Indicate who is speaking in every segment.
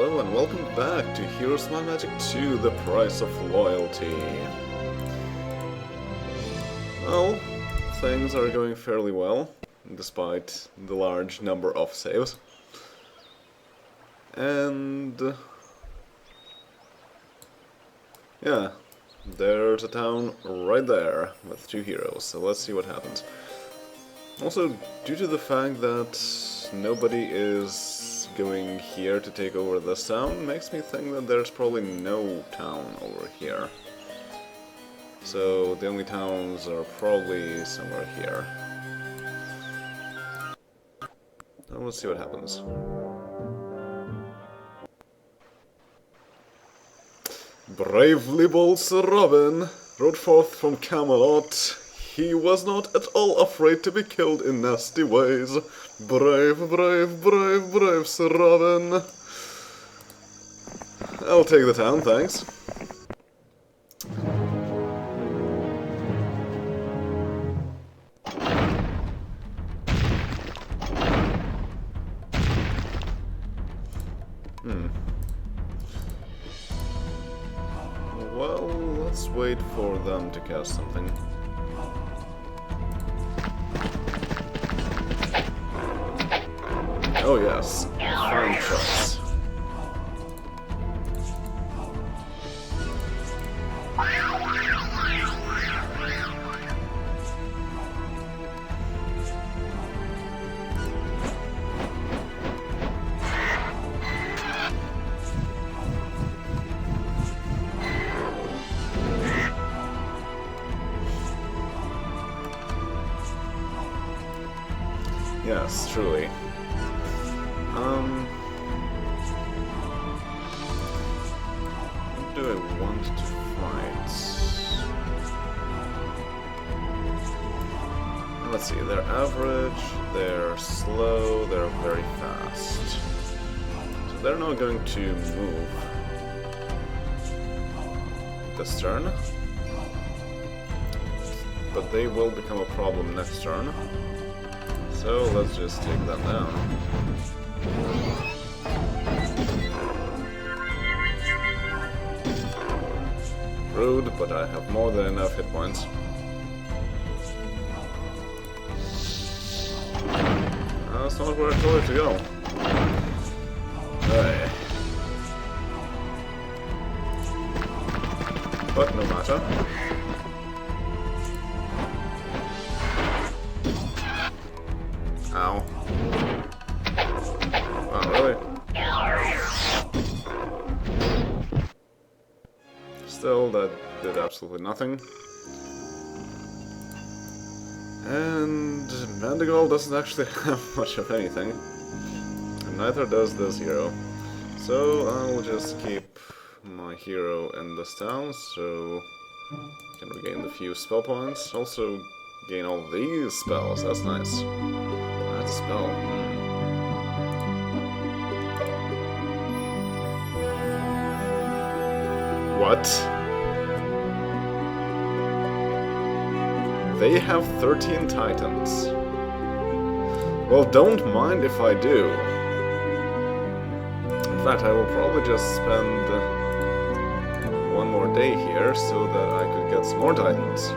Speaker 1: Hello and welcome back to Heroes Might Magic 2, The Price of Loyalty. Well, things are going fairly well, despite the large number of saves. And yeah, there's a town right there with 2 heroes, so let's see what happens. Also, due to the fact that nobody is going here to take over this town, makes me think that there's probably no town over here. So the only towns are probably somewhere here. Now let's see what happens. Bravely bold Sir Robin rode forth from Camelot. He was not at all afraid to be killed in nasty ways. Brave, brave, brave, brave Sir Robin. I'll take the town, thanks. Well, let's wait for them to cast something. Oh yes, fine choice. Yes, truly. What do I want to fight? Let's see, they're average, they're slow, they're very fast. So they're not going to move this turn, but they will become a problem next turn. So let's just take them down. Rude, but I have more than enough hit points. That's not where I told it to go. Hey. But no matter. Ow. Oh, really? Still, that did absolutely nothing. And Mandigal doesn't actually have much of anything. And neither does this hero. So I'll just keep my hero in this town, so I can regain the few spell points. Also gain all these spells, that's nice. That's a spell. What? They have 13 titans. Well, don't mind if I do. In fact, I will probably just spend one more day here so that I could get some more titans.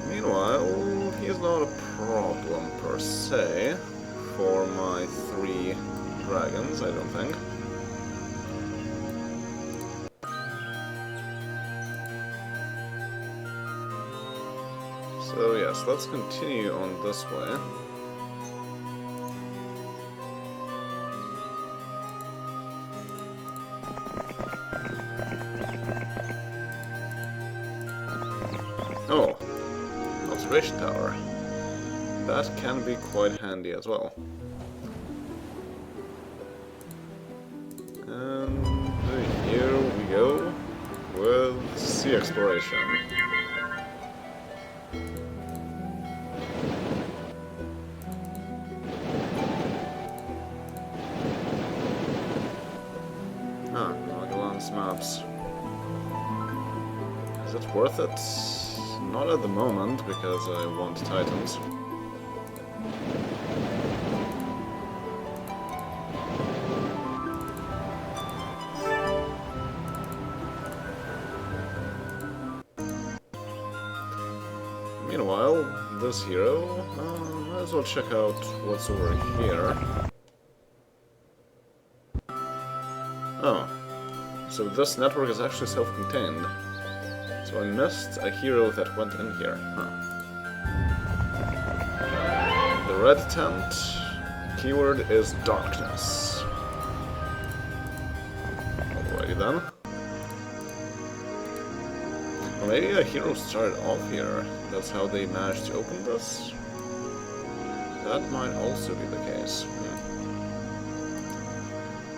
Speaker 1: Meanwhile, he's not a problem per se for my 3 dragons, I don't think. So yes, let's continue on this way. Oh, observation tower. That can be quite handy as well. And here we go with sea exploration. Maps. Is it worth it? Not at the moment, because I want titans. Meanwhile, this hero, might as well check out what's over here. Oh, so this network is actually self-contained. So I missed a hero that went in here. Huh. The red tent, keyword is darkness. Alrighty then. Or maybe a hero started off here. That's how they managed to open this? That might also be the case.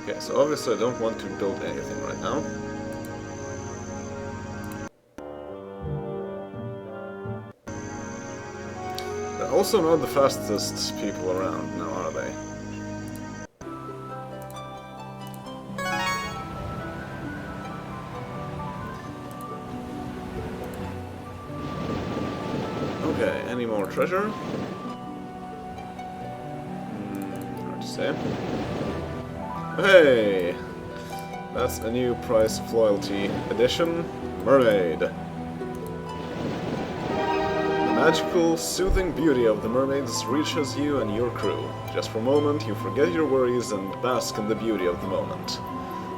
Speaker 1: Okay, so obviously I don't want to build anything right now. They're also not the fastest people around now, are they? Okay, any more treasure? Hard to say. Hey! That's a new price of loyalty edition, Mermaid. The magical, soothing beauty of the mermaids reaches you and your crew. Just for a moment, you forget your worries and bask in the beauty of the moment.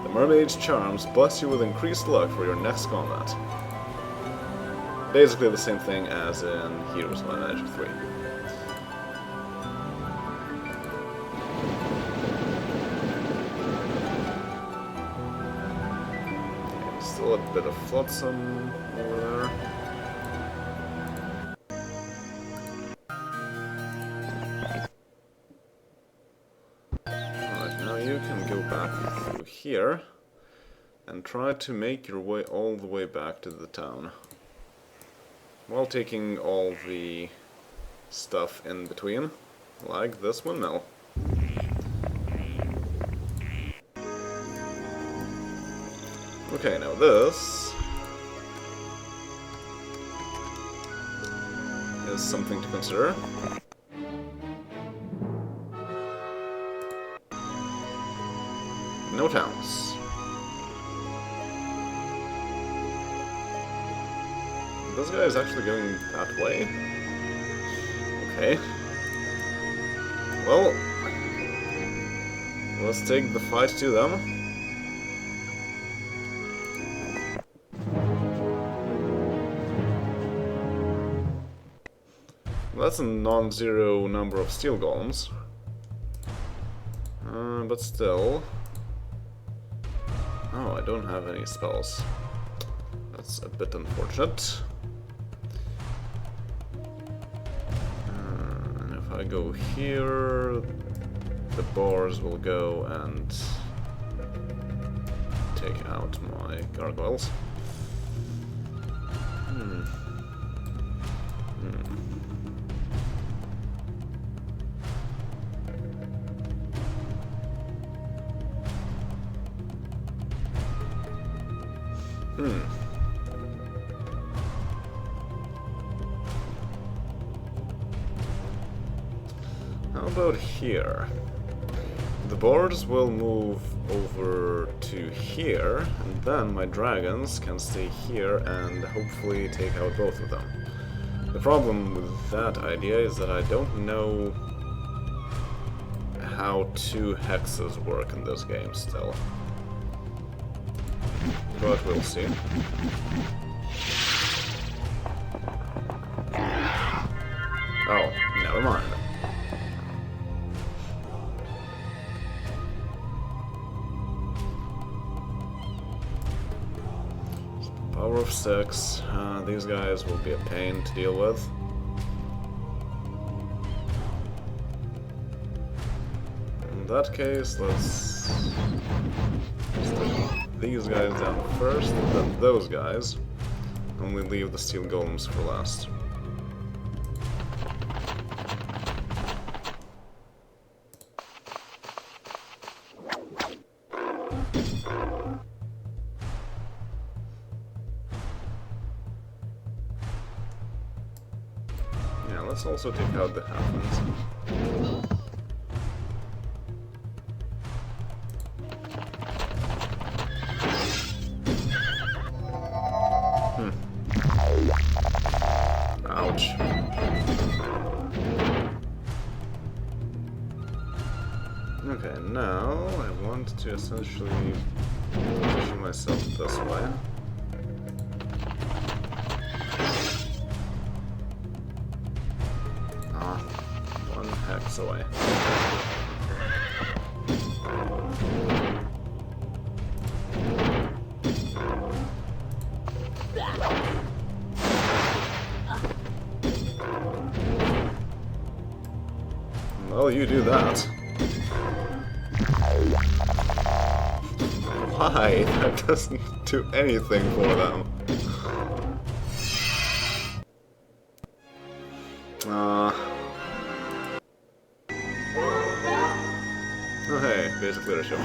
Speaker 1: The mermaid's charms bless you with increased luck for your next combat. Basically the same thing as in Heroes of Might and Magic 3. Still a bit of flotsam over there. Alright, now you can go back through here and try to make your way all the way back to the town. While taking all the stuff in between, like this windmill. Okay, now this is something to consider. No towns. This guy is actually going that way. Okay. Well, let's take the fight to them. That's a non-zero number of steel golems. But still... Oh, I don't have any spells. That's a bit unfortunate. And if I go here, the bars will go and take out my gargoyles. How about here? The boards will move over to here, and then my dragons can stay here and hopefully take out both of them. The problem with that idea is that I don't know how 2 hexes work in this game still. But we'll see. Oh, never mind. Power of 6. These guys will be a pain to deal with. In that case, let's take these guys down first, and then those guys. Only leave the steel golems for last. Yeah, let's also take out the halflings. Ouch. Okay, now I want to essentially position myself this way. Ah, one hex away. Well, you do that. Why? That doesn't do anything for them. Oh hey, basic leadership.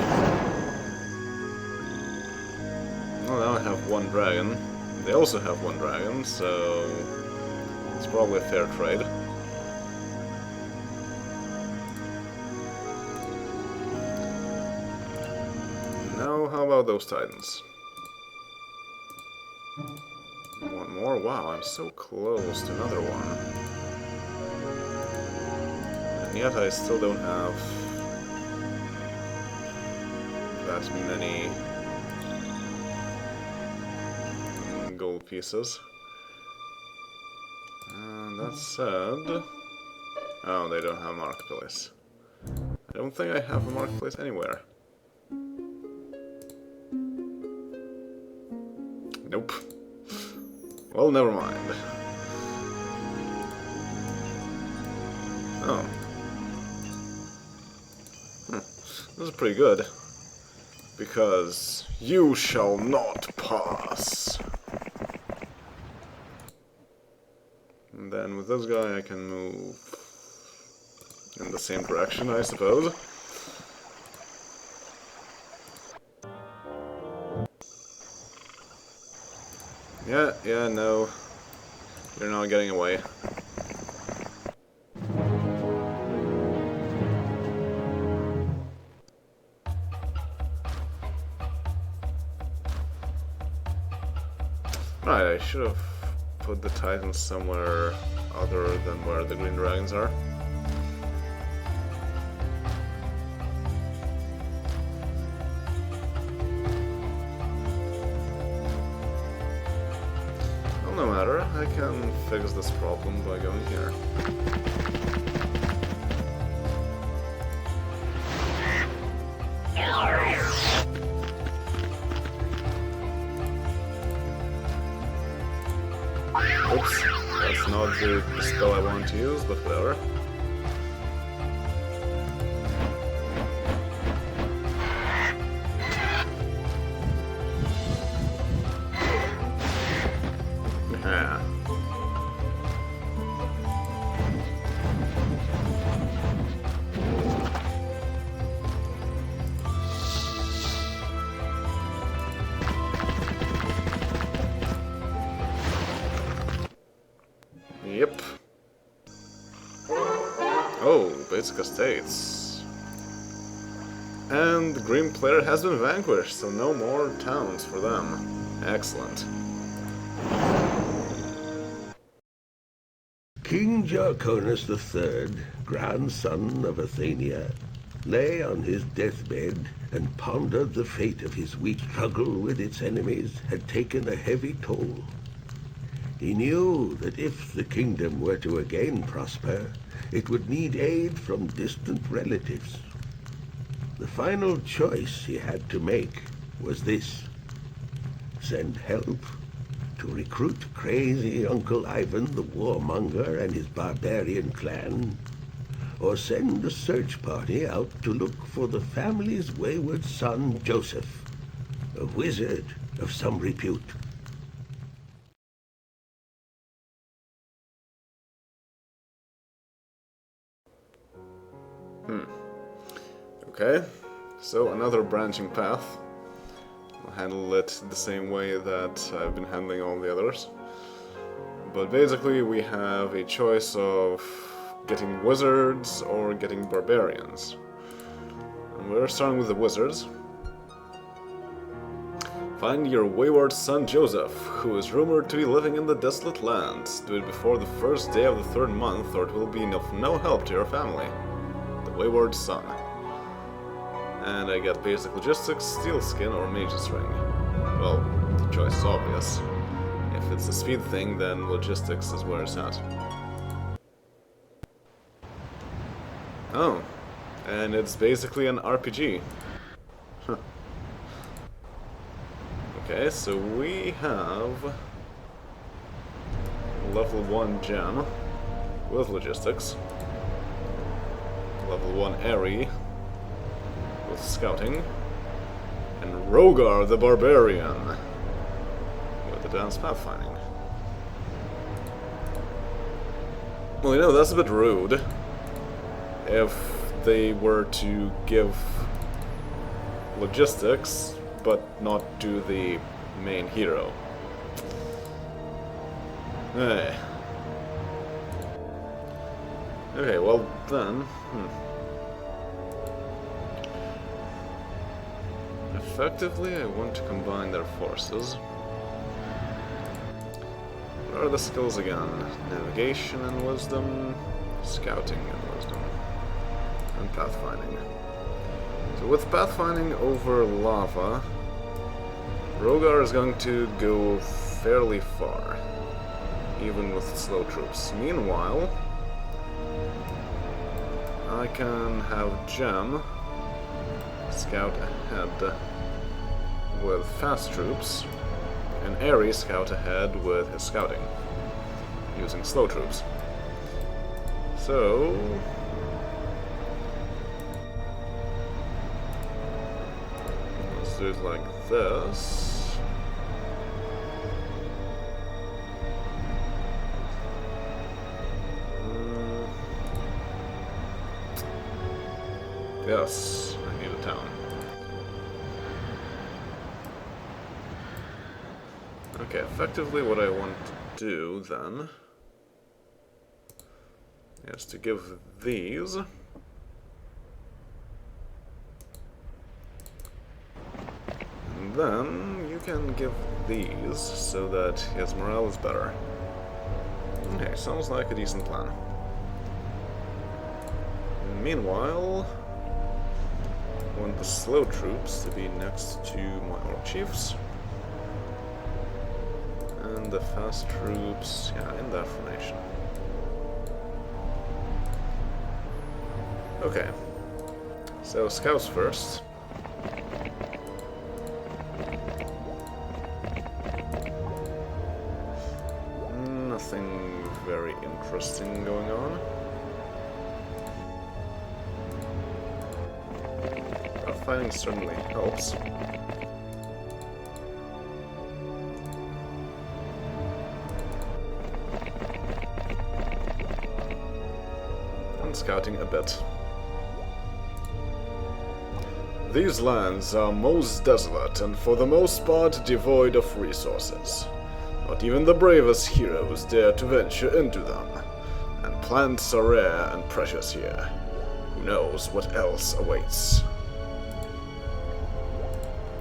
Speaker 1: Well, now I have one dragon. They also have one dragon, so it's probably a fair trade. Now, how about those titans? One more? Wow, I'm so close to another one. And yet I still don't have that many gold pieces. That said... Oh, they don't have a marketplace. I don't think I have a marketplace anywhere. Nope. Well, never mind. Oh. This is pretty good. Because you shall not pass. And then with this guy I can move in the same direction, I suppose. Yeah, no. You're not getting away. Right, I should have put the Titans somewhere other than where the green dragons are. Well, no matter, I can fix this problem by going here. Oops, that's not the spell I want to use, but whatever. Yeah. Yep. Oh, basic estates. And the green player has been vanquished, so no more towns for them. Excellent.
Speaker 2: King Jarconus III, grandson of Athenia, lay on his deathbed and pondered the fate of his weak struggle with its enemies had taken a heavy toll. He knew that if the kingdom were to again prosper, it would need aid from distant relatives. The final choice he had to make was this: send help to recruit crazy Uncle Ivan the warmonger and his barbarian clan, or send a search party out to look for the family's wayward son Joseph, a wizard of some repute.
Speaker 1: Okay, so another branching path. I'll handle it the same way that I've been handling all the others. But basically we have a choice of getting wizards or getting barbarians. And we're starting with the wizards. Find your wayward son Joseph, who is rumored to be living in the desolate land. Do it before the first day of the third month, or it will be of no help to your family. The wayward son. And I get basic logistics, steel skin, or mage's ring. Well, the choice is obvious. If it's a speed thing, then logistics is where it's at. Oh, and it's basically an RPG. Huh. Okay, so we have level 1 gem with logistics, level 1 Airy with scouting, and Rogar the Barbarian with advanced pathfinding. Well, you know, that's a bit rude if they were to give logistics but not do the main hero. Hey. Okay, well then, effectively, I want to combine their forces. What are the skills again? Navigation and wisdom, scouting and wisdom, and pathfinding. So with pathfinding over lava, Rogar is going to go fairly far, even with slow troops. Meanwhile, I can have Gem scout ahead with fast troops, and Airy scout ahead with his scouting, using slow troops. So let's do it like this. Yes, I need a town. Okay, effectively what I want to do then is to give these and then you can give these so that his morale is better. Okay, sounds like a decent plan. And meanwhile, I want the slow troops to be next to my orc chiefs. And the fast troops, yeah, in that formation. Okay. So, scouts first. Nothing very interesting going on. Fighting certainly helps. And scouting a bit. These lands are most desolate and for the most part devoid of resources. Not even the bravest heroes dare to venture into them, and plants are rare and precious here. Who knows what else awaits?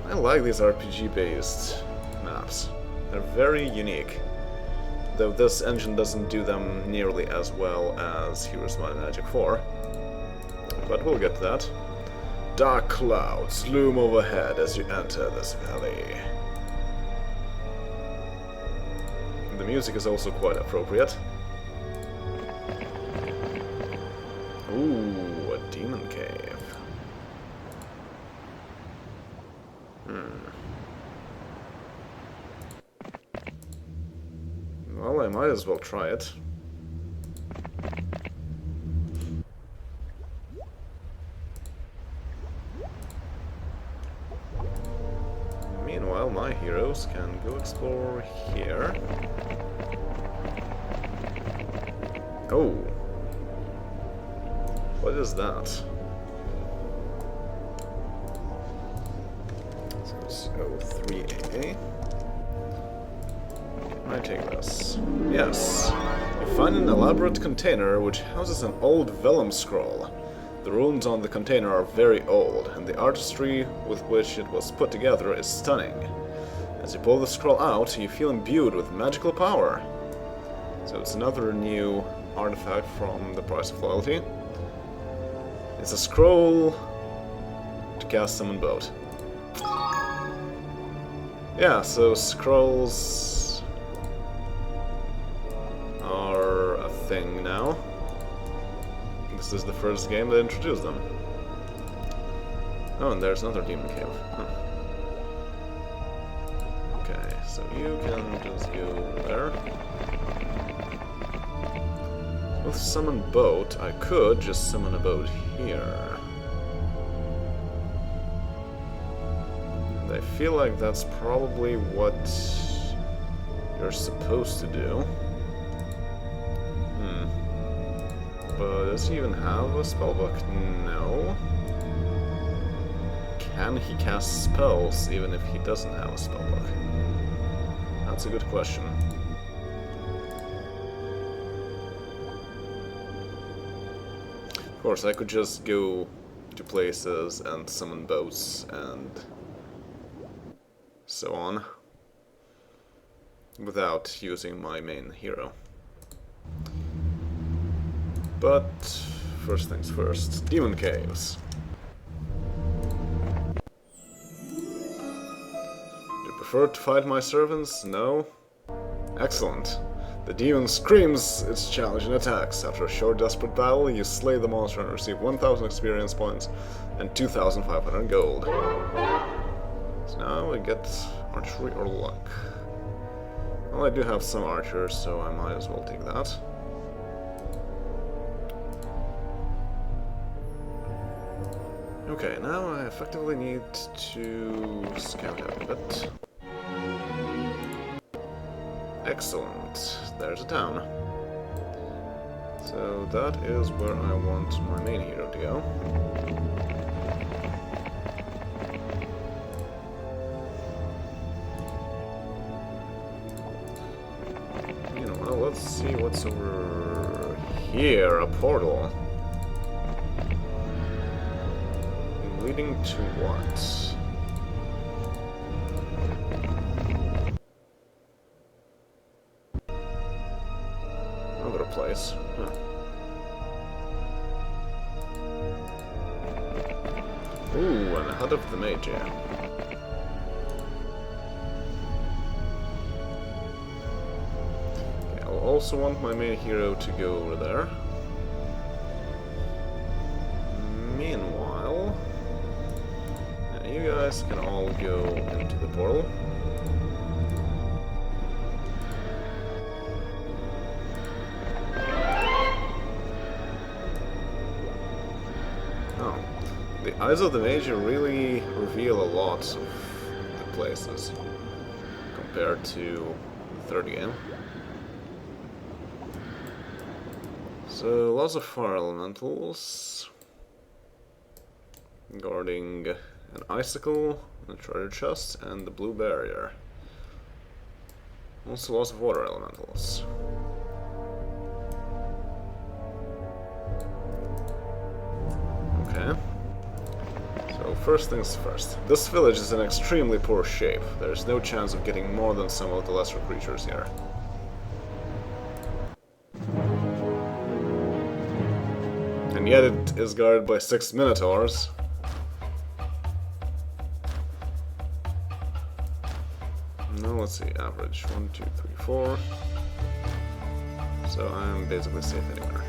Speaker 1: I like these RPG-based maps. They're very unique. Though this engine doesn't do them nearly as well as Heroes Might and Magic 4. But we'll get to that. Dark clouds loom overhead as you enter this valley. The music is also quite appropriate. Ooh, a demon cave. Well, I might as well try it. Meanwhile, my heroes can go explore here. Oh! What is that? So, 3AA. Can I take this? Yes. You find an elaborate container which houses an old vellum scroll. The runes on the container are very old, and the artistry with which it was put together is stunning. As you pull the scroll out, you feel imbued with magical power. So it's another new artifact from the Price of Loyalty. It's a scroll to to cast Summon Boat. Yeah, so scrolls are a thing now. This is the first game that introduced them. Oh, and there's another demon cave. Huh. Okay, so you can just go there. With Summon Boat, I could just summon a boat here. And I feel like that's probably what you're supposed to do. But does he even have a spellbook? No. Can he cast spells even if he doesn't have a spellbook? That's a good question. Of course, I could just go to places and summon boats and so on without using my main hero. But first things first, demon caves. Do you prefer to fight my servants? No? Excellent. The demon screams its challenge and attacks. After a short desperate battle, you slay the monster and receive 1000 experience points and 2500 gold. So now we get archery or luck. Well, I do have some archers, so I might as well take that. Okay, now I effectively need to scout out a bit. Excellent. There's a town. So that is where I want my main hero to go. You know, well, let's see what's over here. A portal. Leading to what? Another place. Huh. Ooh, and a hut of the mage, yeah. Okay, I'll also want my main hero to go over there. Meanwhile, you guys can all go into the portal. Oh, the Eyes of the Mage really reveal a lot of the places compared to the third game. So, lots of fire elementals guarding an icicle, a treasure chest, and the blue barrier. Also lots of water elementals. Okay. So first things first. This village is in extremely poor shape. There's no chance of getting more than some of the lesser creatures here. And yet it is guarded by 6 minotaurs. Now let's see, average 1, 2, 3, 4. So I'm basically safe anywhere.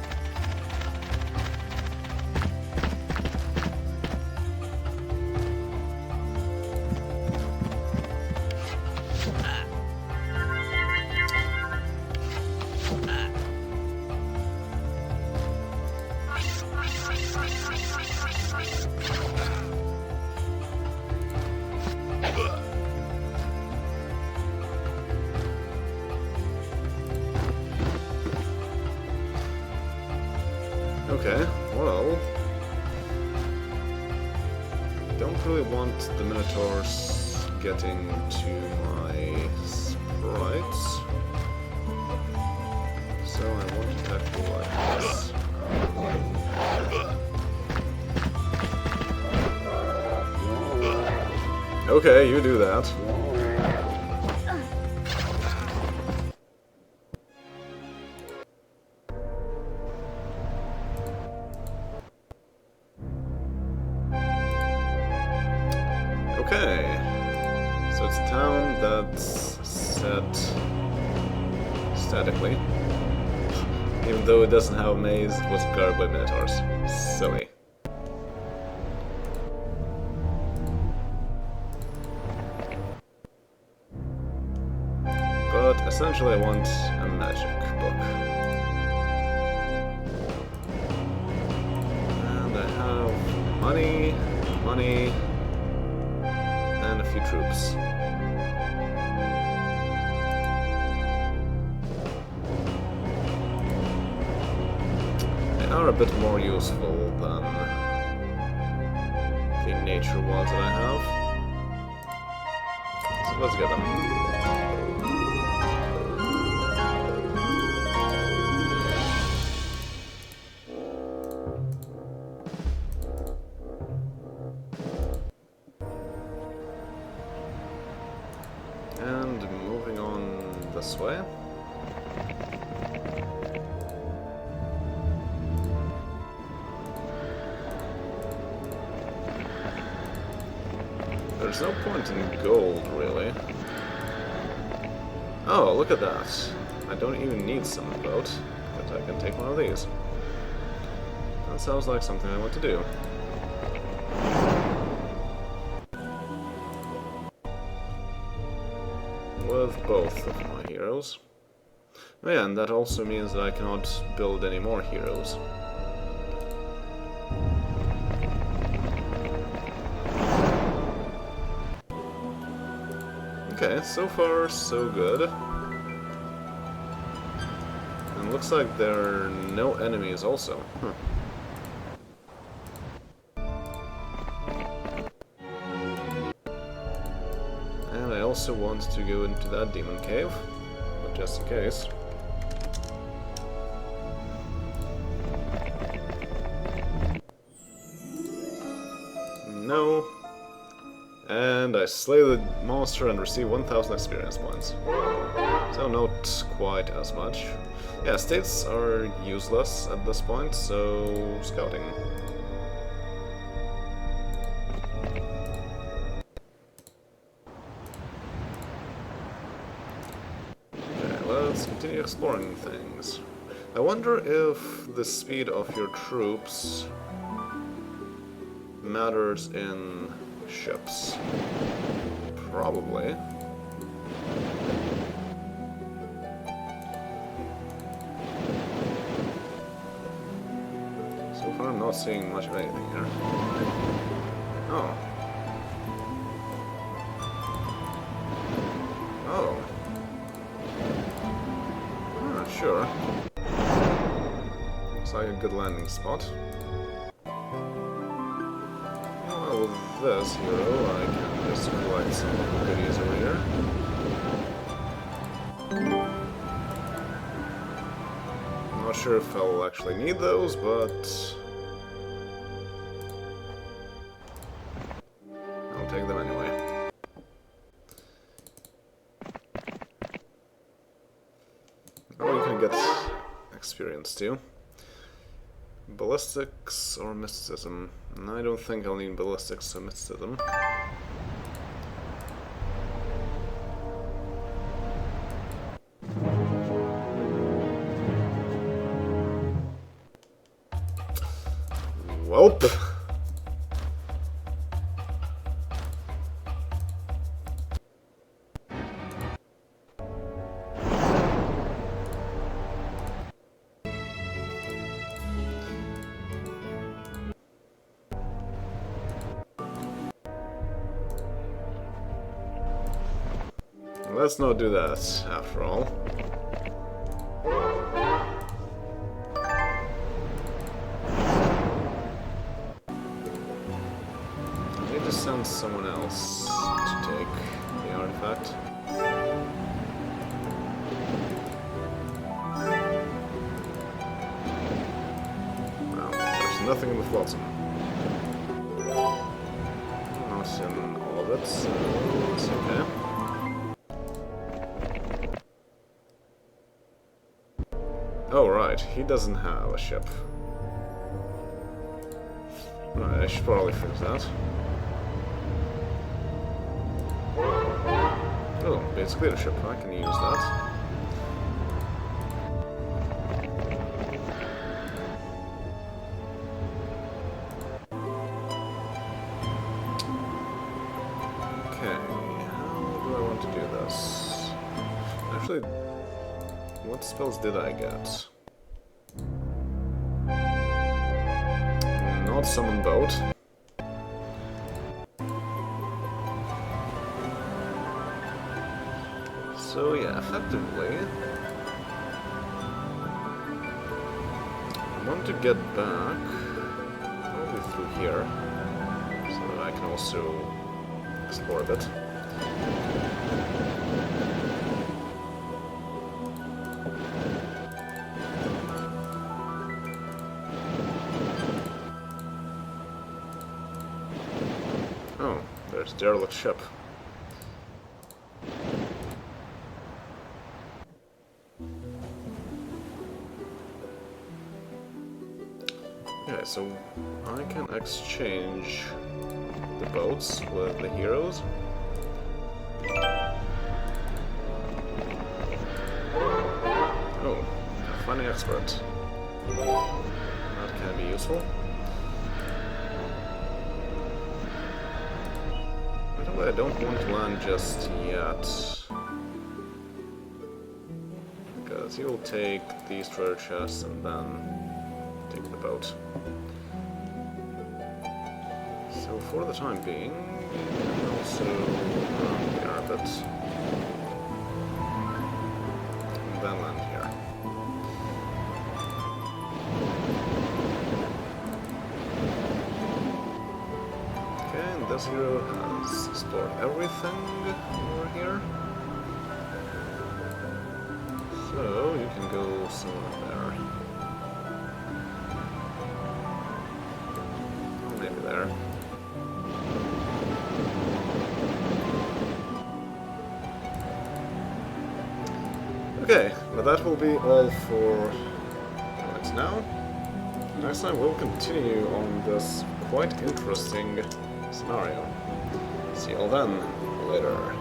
Speaker 1: Okay, well, don't really want the minotaurs getting to my sprites, so I want to tackle like this. Okay, you do that. Okay. So it's a town that's set statically. Even though it doesn't have a maze, it was guarded by minotaurs. Silly. But essentially I want a magic book. And I have money, and a few troops. They are a bit more useful than the nature ones that I have. So let's get them. And moving on this way. There's no point in gold, really. Oh, look at that. I don't even need summon boat, but I can take one of these. That sounds like something I want to do. With both of my heroes. Oh yeah, and that also means that I cannot build any more heroes. Okay, so far so good. And looks like there are no enemies also. Huh. And I also want to go into that demon cave, but just in case. No. And I slay the monster and receive 1000 experience points. So not quite as much. Yeah, states are useless at this point, so scouting. Okay, let's continue exploring things. I wonder if the speed of your troops matters in ships. Probably. So far I'm not seeing much of anything here. Oh. Oh. Sure. Looks like a good landing spot. Well, with this hero, I can just collect some goodies over here. I'm not sure if I'll actually need those, but I'll take them anyway. Oh, you can get experience too. Ballistics or mysticism? I don't think I'll need ballistics or mysticism. Welp! Let's not do that, after all. I need to send someone else to take the artifact. Well, there's nothing in the flotsam. Not in all of it, so it's okay. Oh, right, he doesn't have a ship. Right, I should probably fix that. Oh, basically the ship. I can use that. Okay, how do I want to do this? Actually, what spells did I get? Not summon boat. So yeah, effectively, I want to get back, probably through here, so that I can also explore a bit. Oh, there's the derelict ship. Okay, so I can exchange the boats with the heroes. Oh, finding expert. That can be useful. By the way, I don't want to land just yet. Because he will take these treasure chests and then take the boat. So for the time being, we can also run here a bit. And then land here. Okay, and this hero has explored everything over here. So you can go somewhere there. Maybe there. Okay, but that will be all for right now. Next time we'll continue on this quite interesting scenario. See you all then, later.